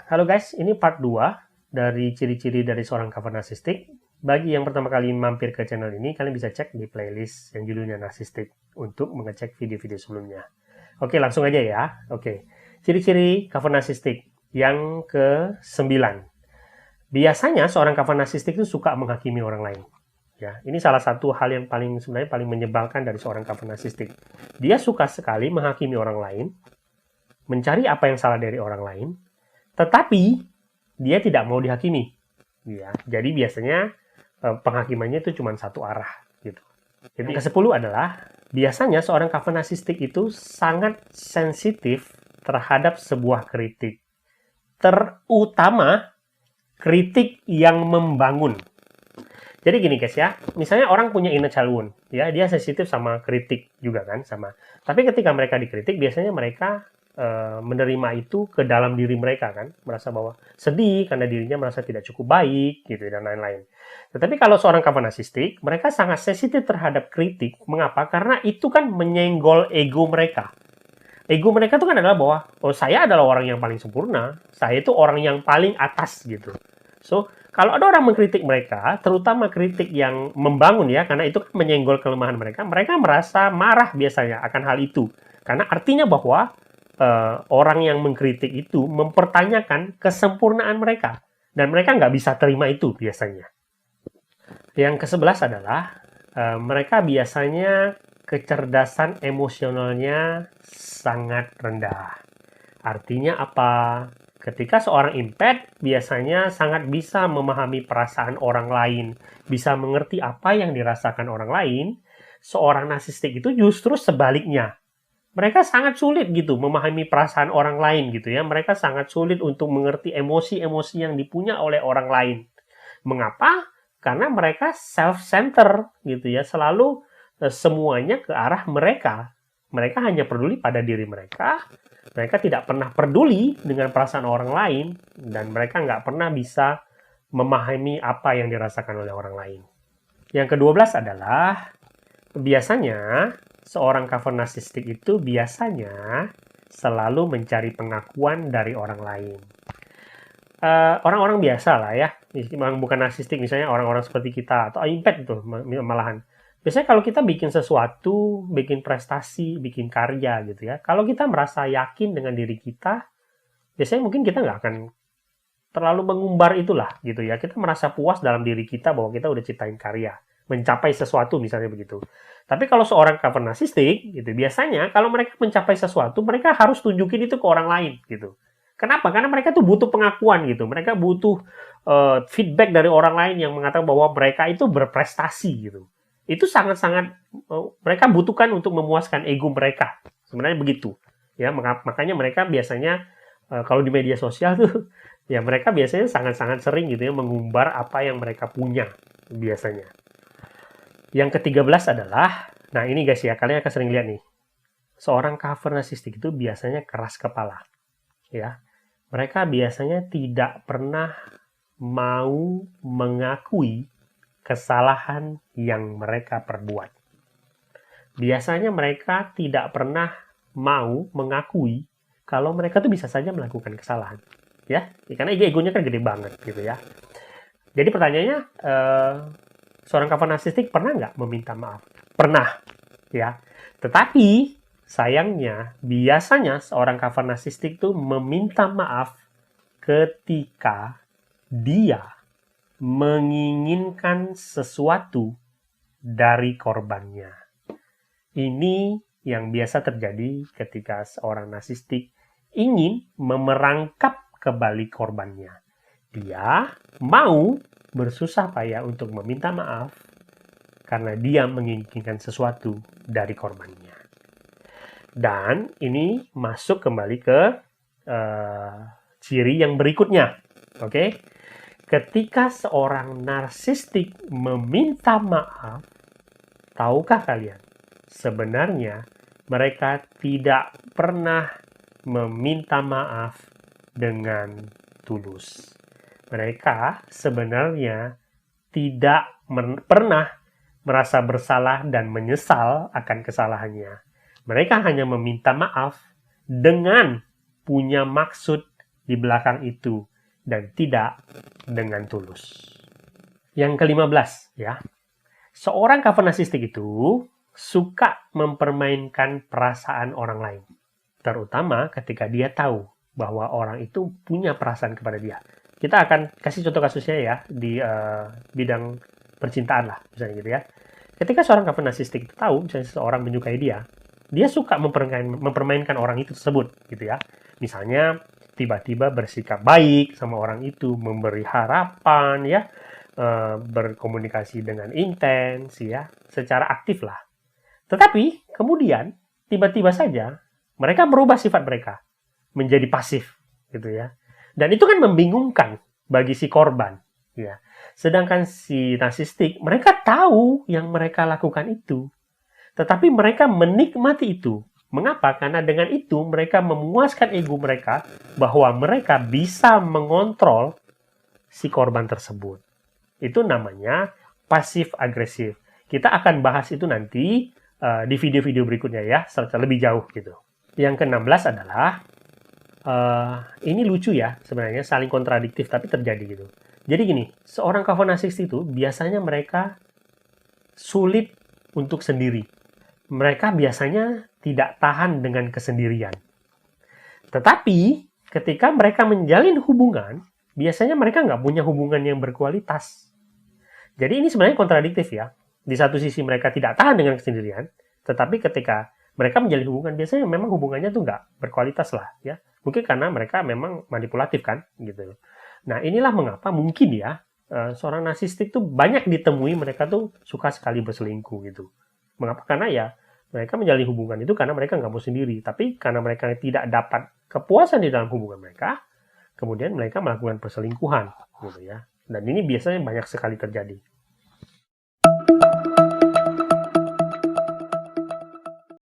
Halo guys, ini part 2 dari ciri-ciri dari seorang cover narsistik. Bagi yang pertama kali mampir ke channel ini, kalian bisa cek di playlist yang judulnya narsistik untuk mengecek video-video sebelumnya. Oke, langsung aja ya. Oke, ciri-ciri cover narsistik yang ke-9. Biasanya seorang cover narsistik itu suka menghakimi orang lain. Ya, ini salah satu hal yang sebenarnya paling menyebalkan dari seorang cover narsistik. Dia suka sekali menghakimi orang lain, mencari apa yang salah dari orang lain, tetapi dia tidak mau dihakimi. Ya, jadi biasanya penghakimannya itu cuma satu arah gitu. Jadi yang ke-10 adalah biasanya seorang cover narsistik itu sangat sensitif terhadap sebuah kritik. Terutama kritik yang membangun. Jadi gini guys ya, misalnya orang punya inner child wound, ya dia sensitif sama kritik juga kan, sama. Tapi ketika mereka dikritik, biasanya mereka menerima itu ke dalam diri mereka kan, merasa bahwa sedih karena dirinya merasa tidak cukup baik gitu dan lain-lain. Tetapi kalau seorang cover narsistik, mereka sangat sensitif terhadap kritik. Mengapa? Karena itu kan menyenggol ego mereka. Ego mereka itu kan adalah bahwa oh saya adalah orang yang paling sempurna, saya itu orang yang paling atas gitu. So kalau ada orang mengkritik mereka, terutama kritik yang membangun ya, karena itu kan menyenggol kelemahan mereka, mereka merasa marah biasanya akan hal itu. Karena artinya bahwa orang yang mengkritik itu mempertanyakan kesempurnaan mereka. Dan mereka nggak bisa terima itu biasanya. Yang ke-11 adalah mereka biasanya kecerdasan emosionalnya sangat rendah. Artinya apa? Ketika seorang empath biasanya sangat bisa memahami perasaan orang lain, bisa mengerti apa yang dirasakan orang lain. Seorang narsistik itu justru sebaliknya. Mereka sangat sulit gitu memahami perasaan orang lain gitu ya. Mereka sangat sulit untuk mengerti emosi-emosi yang dipunya oleh orang lain. Mengapa? Karena mereka self-center gitu ya. Selalu semuanya ke arah mereka. Mereka hanya peduli pada diri mereka. Mereka tidak pernah peduli dengan perasaan orang lain. Dan mereka nggak pernah bisa memahami apa yang dirasakan oleh orang lain. Yang ke-12 adalah biasanya seorang cover narsistik itu biasanya selalu mencari pengakuan dari orang lain. Orang-orang biasa lah ya, bukan narsistik, misalnya orang-orang seperti kita atau empath itu malahan. Biasanya kalau kita bikin sesuatu, bikin prestasi, bikin karya gitu ya, kalau kita merasa yakin dengan diri kita, biasanya mungkin kita nggak akan terlalu mengumbar itulah gitu ya. Kita merasa puas dalam diri kita bahwa kita udah ciptain karya, mencapai sesuatu misalnya begitu. Tapi kalau seorang cover narsistik gitu, biasanya kalau mereka mencapai sesuatu, mereka harus tunjukin itu ke orang lain gitu. Kenapa? Karena mereka tuh butuh pengakuan gitu. Mereka butuh feedback dari orang lain yang mengatakan bahwa mereka itu berprestasi gitu. Itu sangat-sangat mereka butuhkan untuk memuaskan ego mereka. Sebenarnya begitu. Ya, makanya mereka biasanya kalau di media sosial tuh ya mereka biasanya sangat-sangat sering gitu ya mengumbar apa yang mereka punya biasanya. Yang ke-13 adalah, nah ini guys ya, kalian akan sering lihat nih. Seorang cover narsistik itu biasanya keras kepala. Ya. Mereka biasanya tidak pernah mau mengakui kesalahan yang mereka perbuat. Biasanya mereka tidak pernah mau mengakui kalau mereka tuh bisa saja melakukan kesalahan. Ya, karena egonya kan gede banget gitu ya. Jadi pertanyaannya, seorang cover narsistik pernah nggak meminta maaf? Pernah, ya. Tetapi sayangnya, biasanya seorang cover narsistik itu meminta maaf ketika dia menginginkan sesuatu dari korbannya. Ini yang biasa terjadi ketika seorang narsistik ingin memerangkap kembali korbannya. Dia mau bersusah payah untuk meminta maaf karena dia menginginkan sesuatu dari korbannya. Dan ini masuk kembali ke ciri yang berikutnya. Oke? Ketika seorang narsistik meminta maaf, tahukah kalian? Sebenarnya mereka tidak pernah meminta maaf dengan tulus. Mereka sebenarnya tidak pernah merasa bersalah dan menyesal akan kesalahannya. Mereka hanya meminta maaf dengan punya maksud di belakang itu dan tidak dengan tulus. Yang ke-15 ya. Seorang cover narsistik itu suka mempermainkan perasaan orang lain. Terutama ketika dia tahu bahwa orang itu punya perasaan kepada dia. Kita akan kasih contoh kasusnya ya di bidang percintaan lah, misalnya gitu ya. Ketika seorang cover narsistik itu tahu misalnya seseorang menyukai dia, dia suka mempermainkan orang itu tersebut gitu ya. Misalnya tiba-tiba bersikap baik sama orang itu, memberi harapan ya, berkomunikasi dengan intens ya, secara aktif lah. Tetapi kemudian tiba-tiba saja mereka merubah sifat mereka menjadi pasif gitu ya. Dan itu kan membingungkan bagi si korban ya. Sedangkan si narsistik, mereka tahu yang mereka lakukan itu. Tetapi mereka menikmati itu. Mengapa? Karena dengan itu mereka memuaskan ego mereka bahwa mereka bisa mengontrol si korban tersebut. Itu namanya pasif agresif. Kita akan bahas itu nanti di video-video berikutnya ya, secara lebih jauh gitu. Yang ke-16 adalah ini lucu ya sebenarnya, saling kontradiktif tapi terjadi gitu. Jadi gini, seorang cover narsistik itu biasanya mereka sulit untuk sendiri. Mereka biasanya tidak tahan dengan kesendirian. Tetapi ketika mereka menjalin hubungan, biasanya mereka nggak punya hubungan yang berkualitas. Jadi ini sebenarnya kontradiktif ya. Di satu sisi mereka tidak tahan dengan kesendirian, tetapi ketika mereka menjalin hubungan, biasanya memang hubungannya tuh nggak berkualitas lah ya. Mungkin karena mereka memang manipulatif kan gitu. Nah inilah mengapa mungkin ya seorang narsistik tuh banyak ditemui mereka tuh suka sekali berselingkuh gitu. Mengapa? Karena ya mereka menjalin hubungan itu karena mereka nggak mau sendiri. Tapi karena mereka tidak dapat kepuasan di dalam hubungan mereka, kemudian mereka melakukan perselingkuhan gitu ya. Dan ini biasanya banyak sekali terjadi.